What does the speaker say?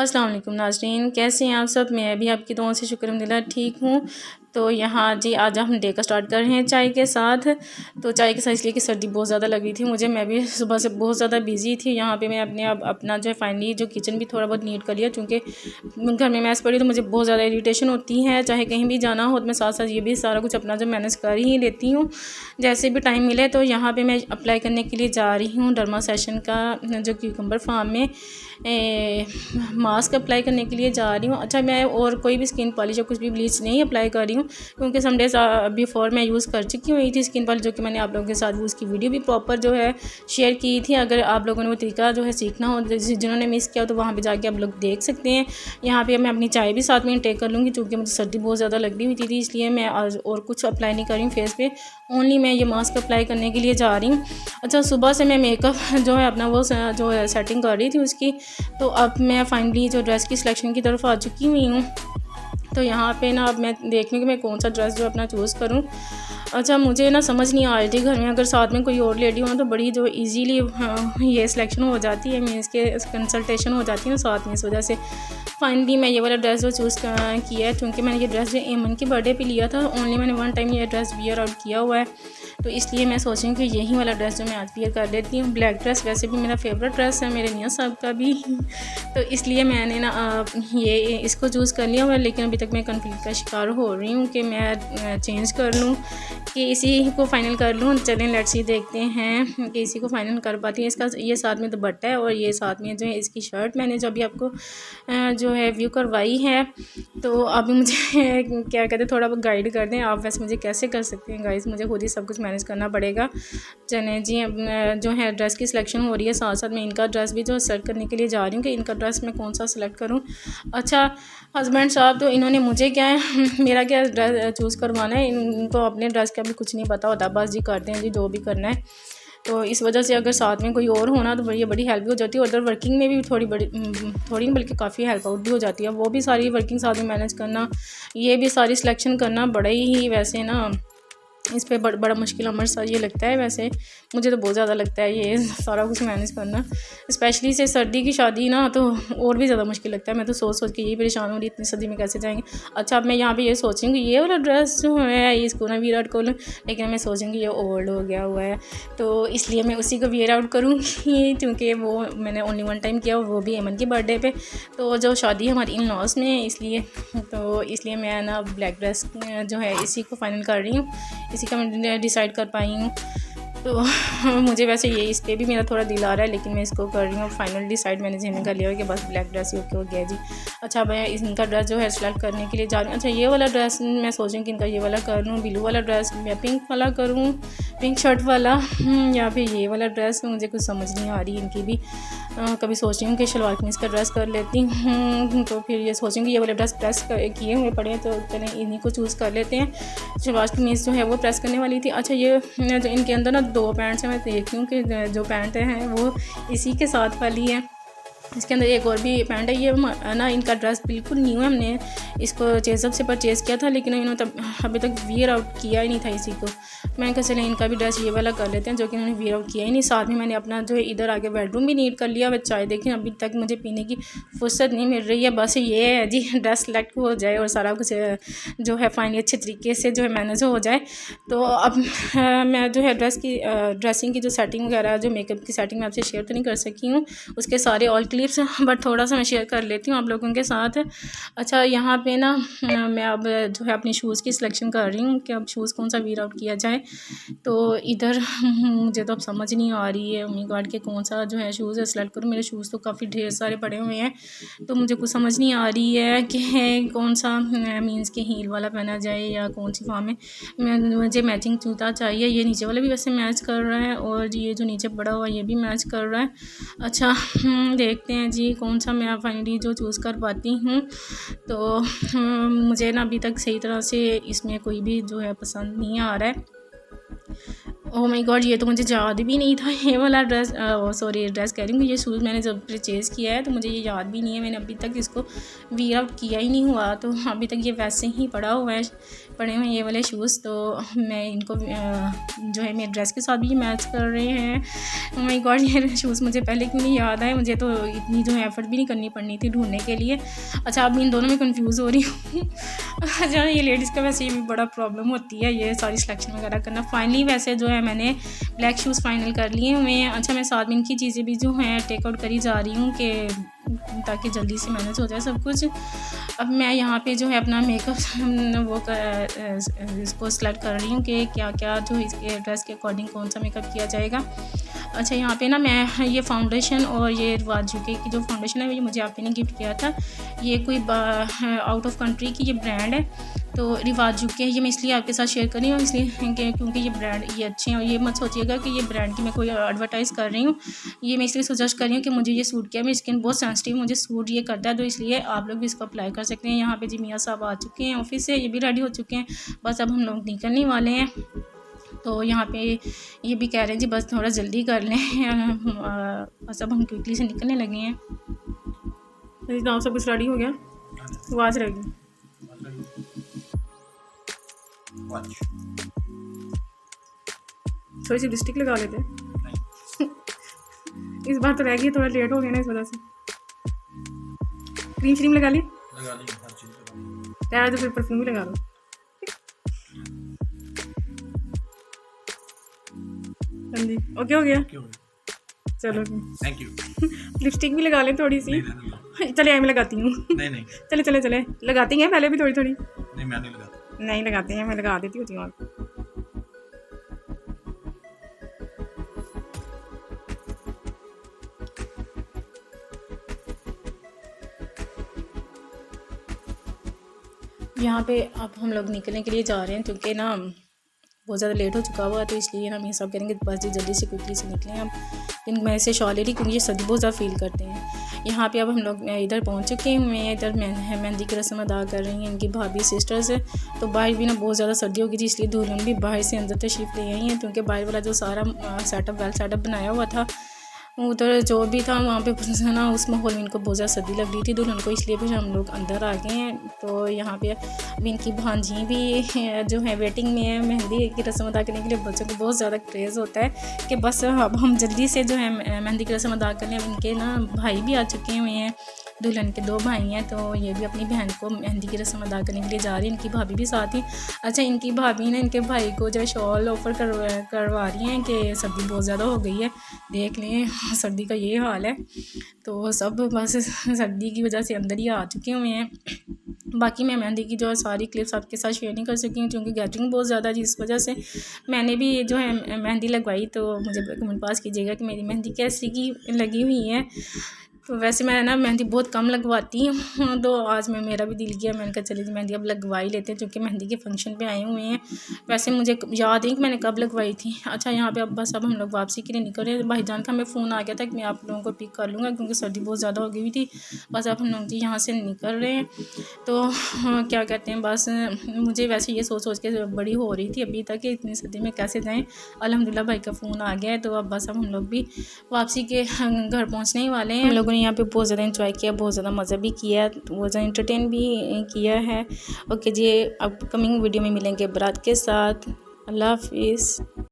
अस्सलाम वालेकुम नाज़रीन, कैसे हैं आप सब। मैं भी आपकी दुआओं से शुक्र अल्हम्दुलिल्लाह ठीक हूँ। तो यहाँ जी आज हम डे का स्टार्ट कर रहे हैं चाय के साथ। तो चाय के साथ इसलिए कि सर्दी बहुत ज़्यादा लग रही थी मुझे, मैं भी सुबह से बहुत ज़्यादा बिजी थी। यहाँ पे मैं अपना जो है फाइनली जो किचन भी थोड़ा बहुत नीट कर लिया, क्योंकि घर में मैस पड़ी तो मुझे बहुत ज़्यादा इरीटेशन होती है। चाहे कहीं भी जाना हो तो मैं साथ साथ ये भी सारा कुछ अपना जो मैनेज कर ही लेती हूँ जैसे भी टाइम मिले। तो यहाँ पर मैं अप्लाई करने के लिए जा रही हूँ डर्मा सेशन का, जो क्यूकम्बर फार्म में मास्क अप्लाई करने के लिए जा रही हूँ। अच्छा, मैं और कोई भी स्किन पॉलिश या कुछ भी ब्लीच नहीं अप्लाई कर रही हूँ, क्योंकि सम डेज बिफोर मैं यूज़ कर चुकी हूँ ये थी स्किन पॉलिश, जो कि मैंने आप लोगों के साथ उसकी वीडियो भी प्रॉपर जो है शेयर की थी। अगर आप लोगों ने वो तरीका जो है सीखना हो, जिन्होंने मिस किया तो वहाँ पर जाके आप लोग देख सकते हैं। यहाँ पर मैं अपनी चाय भी साथ में टेक कर लूँगी, क्योंकि मुझे सर्दी बहुत ज़्यादा लग रही हुई थी, इसलिए मैं आज और कुछ अप्लाई नहीं कर रही हूँ फेस पे, ओनली मैं ये मास्क अप्लाई करने के लिए जा रही हूँ। अच्छा, सुबह से मैं मेकअप जो है अपना वो जो है सेटिंग कर रही थी उसकी, तो अब मैं फाइनली जो ड्रेस की सिलेक्शन की तरफ आ चुकी हुई हूँ। तो यहाँ पे ना अब मैं देख रही हूँ कि मैं कौन सा ड्रेस जो अपना चूज़ करूँ। अच्छा, मुझे ना समझ नहीं आ रही थी घर में अगर साथ में कोई और लेडी हो तो बड़ी जो इजीली ये सिलेक्शन हो जाती है, मीन्स के कंसल्टेशन हो जाती है ना साथ में। इस वजह से फाइनली मैं ये वाला ड्रेस जो चूज़ किया है, क्योंकि मैंने ये ड्रेस जो एमन के बर्थडे पे लिया था, ओनली मैंने वन टाइम ये ड्रेस वियर आउट किया हुआ है, तो इसलिए मैं सोच रही हूँ कि यही वाला ड्रेस जो मैं आज वियर कर लेती हूँ। ब्लैक ड्रेस वैसे भी मेरा फेवरेट ड्रेस है, मेरे मियां साहब का भी तो इसलिए मैंने ना ये इसको चूज़ कर लिया हुआ है। लेकिन अभी तक मैं कंफ्यूज का शिकार हो रही हूँ कि मैं चेंज कर लूँ कि इसी को फाइनल कर लूँ। चलें लेट्स सी देखते हैं कि इसी को फाइनल कर पाती है। इसका ये साथ में दुपट्टा है और ये साथ में जो है इसकी शर्ट मैंने जो अभी आपको जो है व्यू करवाई है। तो अभी मुझे क्या कहते हैं थोड़ा बहुत गाइड कर दें आप, वैसे मुझे कैसे कर सकते हैं गाइस, मुझे खुद ही सब कुछ मैनेज करना पड़ेगा। चलें जी, जो है ड्रेस की सिलेक्शन हो रही है, साथ साथ मैं इनका ड्रेस भी जो सेलेक्ट करने के लिए जा रही हूँ कि इनका ड्रेस मैं कौन सा सिलेक्ट करूँ। अच्छा, हस्बैंड साहब तो इन्होंने मुझे क्या है मेरा क्या ड्रेस चूज़ करवाना है, इनको अपने ड्रेस का भी कुछ नहीं पता होता, बस जी करते हैं जी जो भी करना है। तो इस वजह से अगर साथ में कोई और होना तो ये बड़ी हेल्प भी हो जाती है, उधर वर्किंग में भी थोड़ी बल्कि काफ़ी हेल्प आउट भी हो जाती है। वो भी सारी वर्किंग साथ में मैनेज करना, ये भी सारी सिलेक्शन करना बड़ा ही वैसे ना इस पे बड़ा मुश्किल अमर सा ये लगता है। वैसे मुझे तो बहुत ज़्यादा लगता है ये सारा कुछ मैनेज करना, स्पेशली से सर्दी की शादी ना तो और भी ज़्यादा मुश्किल लगता है। मैं तो सोच के यही परेशान हो रही इतनी सर्दी में कैसे जाएंगे। अच्छा, अब मैं यहाँ पे ये सोचूंगी ये वाला ड्रेस जो है इसको ना वियर आउट कर लूँ, लेकिन मैं सोचूंगी ये ओल्ड हो गया हुआ है, तो इसलिए मैं उसी को वियर आउट करूँगी, क्योंकि वो मैंने ओनली वन टाइम किया, वो भी एमन के बर्थडे पे। तो जो शादी हमारी इन लॉस में है इसलिए मैं ना ब्लैक ड्रेस जो है इसी को फाइनल कर रही हूँ, इसी का मैं डिसाइड कर पाई हूँ। तो मुझे वैसे ये इस पर भी मेरा थोड़ा दिल आ रहा है, लेकिन मैं इसको कर रही हूँ फाइनल डिसाइड। मैंने जहन कर लिया है कि बस ब्लैक ड्रेस ही ओके हो गया जी। अच्छा, मैं इनका ड्रेस जो है सेलेक्ट करने के लिए जा रही हूँ। अच्छा, ये वाला ड्रेस मैं सोच रही हूँ कि इनका ये वाला कर लूँ, ब्लू वाला ड्रेस या पिंक वाला करूँ, पिंक शर्ट वाला, या फिर ये वाला ड्रेस। मुझे कुछ समझ नहीं आ रही इनकी भी। कभी सोच रही हूँ कि शलवार कमीज़ का ड्रेस कर लेती हूँ, तो फिर ये सोचूँगी ये वाला ड्रेस प्रेस किए हुए पड़े हैं, तो चलें इन्हीं को चूज़ कर लेते हैं। शलवार कमीज़ जो है वो प्रेस करने वाली थी। अच्छा, ये जो इनके अंदर ना दो पैंट्स हैं, मैं देख रही हूँ कि जो पैंट हैं वो इसी के साथ वाली है, इसके अंदर एक और भी पैंट है। ये ना इनका ड्रेस बिल्कुल न्यू है, हमने इसको चेज़अप से परचेज़ किया था, लेकिन इन्होंने अभी तक वियर आउट किया ही नहीं था इसी को। मैं कहा चलें इनका भी ड्रेस ये वाला कर लेते हैं, जो कि इन्होंने वियर आउट किया ही नहीं। साथ में मैंने अपना जो है इधर आके बेडरूम भी नीट कर लिया। वह चाय देखें अभी तक मुझे पीने की फुर्सत नहीं मिल रही है, बस ये है जी ड्रेस सेलेक्ट हो जाए और सारा कुछ जो है फाइनली अच्छे तरीके से जो है मैनेज हो जाए। तो अब मैं जो है ड्रेसिंग की जो सेटिंग वगैरह, जो मेकअप की सेटिंग मैं आपसे शेयर तो नहीं कर सकी हूँ, उसके सारे ऑल क्लिप्स, बट थोड़ा सा मैं शेयर कर लेती हूँ आप लोगों के साथ। अच्छा, यहाँ पे ना मैं अब जो है अपनी शूज़ की सिलेक्शन कर रही हूँ कि अब शूज़ कौन सा वियर आउट किया जाए। तो इधर मुझे तो अब समझ नहीं आ रही है उम्मी गार्ड के कौन सा जो है शूज़ सेलेक्ट करूँ। मेरे शूज़ तो काफ़ी ढेर सारे पड़े हुए हैं, तो मुझे कुछ समझ नहीं आ रही है कि कौन सा मीन्स के हील वाला पहना जाए या कौन सी फॉर्म में मुझे मैचिंग जूता चाहिए। ये नीचे वाला भी वैसे मैच कर रहा है और ये जो नीचे पड़ा हुआ ये भी मैच कर रहा है। अच्छा, देखते हैं जी कौन सा मैं फाइनली जो चूज़ कर पाती हूँ। तो मुझे ना अभी तक सही तरह से इसमें कोई भी जो है पसंद नहीं आ रहा है। ओह माय गॉड, ये तो मुझे याद भी नहीं था ये वाला ड्रेस, सॉरी ड्रेस कह रही हूँ, ये शूज़ मैंने जब परचेज़ किया है तो मुझे ये याद भी नहीं है, मैंने अभी तक इसको वियर आउट किया ही नहीं हुआ, तो अभी तक ये वैसे ही पड़ा हुआ है। पड़े हुए ये वाले शूज़, तो मैं इनको जो है मेरे ड्रेस के साथ भी मैच कर रहे हैं। माय गॉड, ये शूज़ मुझे पहले क्यों नहीं याद आए, मुझे तो इतनी जो है एफ़र्ट भी नहीं करनी पड़नी थी ढूंढने के लिए। अच्छा, अब इन दोनों में कंफ्यूज हो रही हूँ। अच्छा, ये लेडीज़ का वैसे ये भी बड़ा प्रॉब्लम होती है ये सारी सिलेक्शन वगैरह करना। फाइनली वैसे जो है मैंने ब्लैक शूज़ फाइनल कर लिए हुए हैं। अच्छा, मैं साथ में इनकी चीज़ें भी जो हैं टेक आउट करी जा रही हूँ कि ताकि जल्दी से मैनेज हो जाए सब कुछ। अब मैं यहाँ पे जो है अपना मेकअप वो इसको सेलेक्ट कर रही हूँ कि क्या क्या जो इसके ड्रेस के अकॉर्डिंग कौन सा मेकअप किया जाएगा। अच्छा, यहाँ पे ना मैं ये फाउंडेशन और ये रिवाज यूके की जो फाउंडेशन है ये मुझे आपने ने गिफ्ट किया था। ये कोई आउट ऑफ कंट्री की ये ब्रांड है, तो रिवाज यूके ये मैं इसलिए आपके साथ शेयर कर रही हूँ, इसलिए क्योंकि ये ब्रांड ये अच्छे हैं। और ये मत सोचिएगा कि ये ब्रांड की मैं कोई एडवर्टाइज़ कर रही हूँ, ये मैं इसलिए सजेस्ट कर रही हूँ कि मुझे ये सूट किया, मेरी स्किन बहुत सेंसिटिव, मुझे सूट ये करता है, तो इसलिए आप लोग भी इसको अप्लाई कर सकते हैं। यहाँ पे जी मियाँ साहब आ चुके हैं ऑफिस से, ये भी रेडी हो चुके हैं, बस अब हम लोग निकलने वाले हैं। तो यहाँ पे ये भी कह रहे हैं जी बस थोड़ा जल्दी कर लें, बस अब हम क्विकली से निकलने लगे हैं। तो सब कुछ रेडी हो गया, आवाज़ रहेगी। थोड़ी सी लिपस्टिक लगा लेते हैं। इस बार तो रह गई, थोड़ा लेट हो गया ना इस वजह से। क्रीम लगा ली यार, तो फिर परफ्यूम भी लगा लो। हाँ जी, ओके हो गया, चलो थैंक यू। लिपस्टिक भी लगा लें थोड़ी सी। चले मैं लगाती हूँ। नहीं चले लगाती हैं पहले भी थोड़ी। नहीं, मैं नहीं लगाता। नहीं लगाते हैं, मैं लगा देती होती हूँ। यहाँ पे अब हम लोग निकलने के लिए जा रहे हैं क्योंकि ना बहुत ज़्यादा लेट हो चुका हुआ है, तो इसलिए हम ये सब करेंगे बस जी जल्दी से क्विकली से निकलें। अब इनमें से शॉल ले रही क्योंकि ये सर्दी बहुत ज़्यादा फील करते हैं। यहाँ पे अब हम लोग इधर पहुँच चुके हैं। मैं इधर मेहंदी की रस्म अदा कर रही हैं इनकी भाभी सिस्टर्स। तो बाहर भी ना बहुत ज़्यादा सर्दी हो गई थी, इसलिए दुल्हन भी बाहर से अंदर तशरीफ़ ले आई हैं, क्योंकि बाहर वाला जो सारा सेटअप बनाया हुआ था उधर जो भी था वहाँ पे ना उस माहौल में इनको बहुत ज़्यादा सर्दी लग रही थी दुल्हन को, इसलिए फिर हम लोग अंदर आ गए हैं। तो यहाँ पे अभी इनकी भांजी भी जो है वेटिंग में है। मेहंदी की रस्म अदा करने के लिए बच्चों को बहुत ज़्यादा क्रेज़ होता है कि बस अब हम जल्दी से जो है मेहंदी की रस्म अदा कर लें। अब इनके ना भाई भी आ चुके हुए हैं, दुल्हन के 2 भाई हैं, तो ये भी अपनी बहन को मेहंदी की रस्म अदा करने के लिए जा रही है। इनकी भाभी भी साथ ही। अच्छा, इनकी भाभी ने इनके भाई को जो शॉल ऑफ़र करवा रही हैं कि सर्दी बहुत ज़्यादा हो गई है, देख लें सर्दी का ये हाल है। तो सब बस सर्दी की वजह से अंदर ही आ चुके हुए हैं। बाकी मैं मेहंदी की जो सारी क्लिप्स आपके साथ शेयर नहीं कर सकी हूँ क्योंकि गैदरिंग बहुत ज़्यादा थी, इस वजह से मैंने भी जो है मेहंदी लगवाई। तो मुझे कमेंट पास कीजिएगा कि मेरी मेहंदी कैसी की लगी हुई है। तो वैसे मैं ना मेहंदी बहुत कम लगवाती हूँ, तो आज मेरा भी दिल किया, मैंने कहा चलिए मेहंदी अब लगवा ही लेते हैं क्योंकि मेहंदी के फंक्शन पे आए हुए हैं। वैसे मुझे याद नहीं कि मैंने कब लगवाई थी। अच्छा, यहाँ पे अब हम लोग वापसी के लिए निकल रहे हैं। भाईजान का हमें फ़ोन आ गया था कि मैं आप लोगों को पिक कर लूँगा क्योंकि सर्दी बहुत ज़्यादा हो गई हुई थी। बस अब हम लोग जी यहाँ से निकल रहे हैं। तो क्या कहते हैं, बस मुझे वैसे ये सोच के बड़ी हो रही थी अभी तक कि इतनी सर्दी में कैसे जाएँ। अल्हम्दुलिल्लाह भाई का फ़ोन आ गया है, तो अब बस अब हम लोग भी वापसी के घर पहुँचने ही वाले हैं। हम लोगों ने यहाँ पे बहुत ज़्यादा एंजॉय किया, बहुत ज़्यादा मज़ा भी किया, बहुत ज़्यादा एंटरटेन भी किया है। ओके जी, अब कमिंग वीडियो में मिलेंगे बारात के साथ। अल्लाह हाफिज़।